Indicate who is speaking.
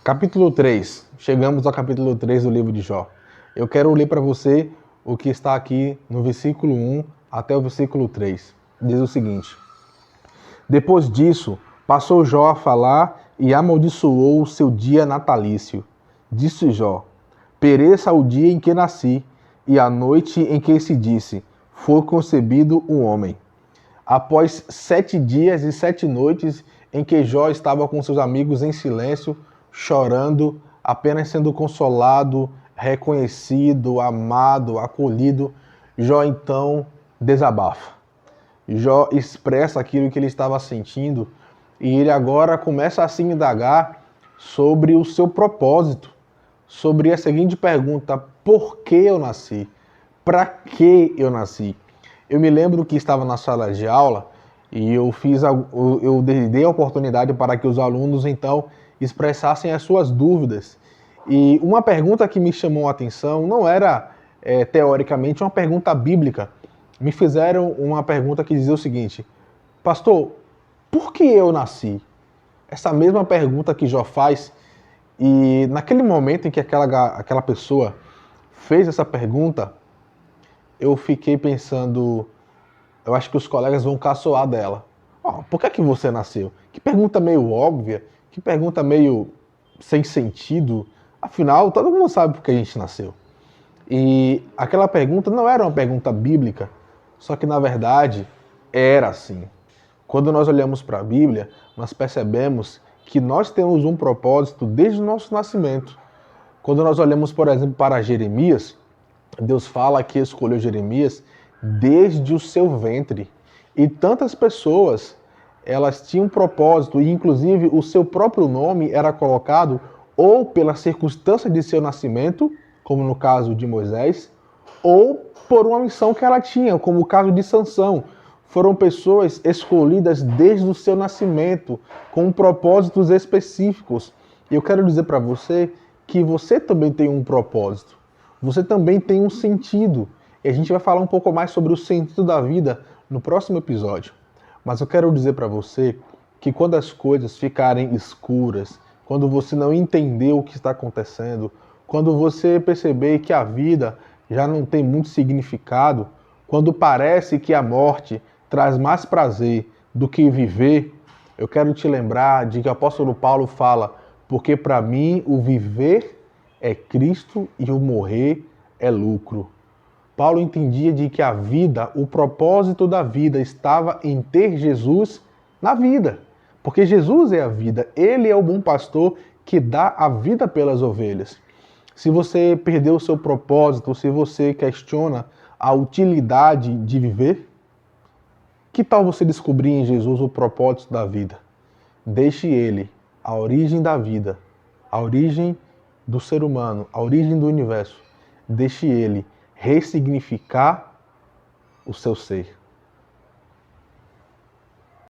Speaker 1: Capítulo 3. Chegamos ao capítulo 3 do livro de Jó. Eu quero ler para você o que está aqui no versículo 1 até o versículo 3. Diz o seguinte: Depois disso, passou Jó a falar e amaldiçoou o seu dia natalício. Disse Jó: Pereça o dia em que nasci, e a noite em que se disse: Foi concebido um homem. Após 7 dias e 7 noites em que Jó estava com seus amigos em silêncio, chorando, apenas sendo consolado, reconhecido, amado, acolhido, Jó então desabafa. Jó expressa aquilo que ele estava sentindo e ele agora começa a se indagar sobre o seu propósito, sobre a seguinte pergunta: por que eu nasci? Para que eu nasci? Eu me lembro que estava na sala de aula e eu dei a oportunidade para que os alunos então expressassem as suas dúvidas. E uma pergunta que me chamou a atenção não era teoricamente uma pergunta bíblica. Me fizeram uma pergunta que dizia o seguinte: Pastor, por que eu nasci? Essa mesma pergunta que Jó faz, e naquele momento em que aquela pessoa fez essa pergunta, eu fiquei pensando, eu acho que os colegas vão caçoar dela. Por que você nasceu? Que pergunta meio óbvia, que pergunta meio sem sentido. Afinal, todo mundo sabe por que a gente nasceu. E aquela pergunta não era uma pergunta bíblica, só que na verdade era assim. Quando nós olhamos para a Bíblia, nós percebemos que nós temos um propósito desde o nosso nascimento. Quando nós olhamos, por exemplo, para Jeremias, Deus fala que escolheu Jeremias desde o seu ventre. E tantas pessoas, elas tinham um propósito, e inclusive o seu próprio nome era colocado ou pela circunstância de seu nascimento, como no caso de Moisés, ou por uma missão que ela tinha, como o caso de Sansão. Foram pessoas escolhidas desde o seu nascimento, com propósitos específicos. E eu quero dizer para você que você também tem um propósito. Você também tem um sentido. E a gente vai falar um pouco mais sobre o sentido da vida no próximo episódio. Mas eu quero dizer para você que quando as coisas ficarem escuras, quando você não entender o que está acontecendo, quando você perceber que a vida já não tem muito significado, quando parece que a morte traz mais prazer do que viver, eu quero te lembrar de que o apóstolo Paulo fala: porque para mim o viver é Cristo e o morrer é lucro. Paulo entendia de que a vida, o propósito da vida estava em ter Jesus na vida. Porque Jesus é a vida, ele é o bom pastor que dá a vida pelas ovelhas. Se você perdeu o seu propósito, se você questiona a utilidade de viver, que tal você descobrir em Jesus o propósito da vida? Deixe ele, a origem da vida, a origem do ser humano, a origem do universo. Deixe ele ressignificar o seu ser.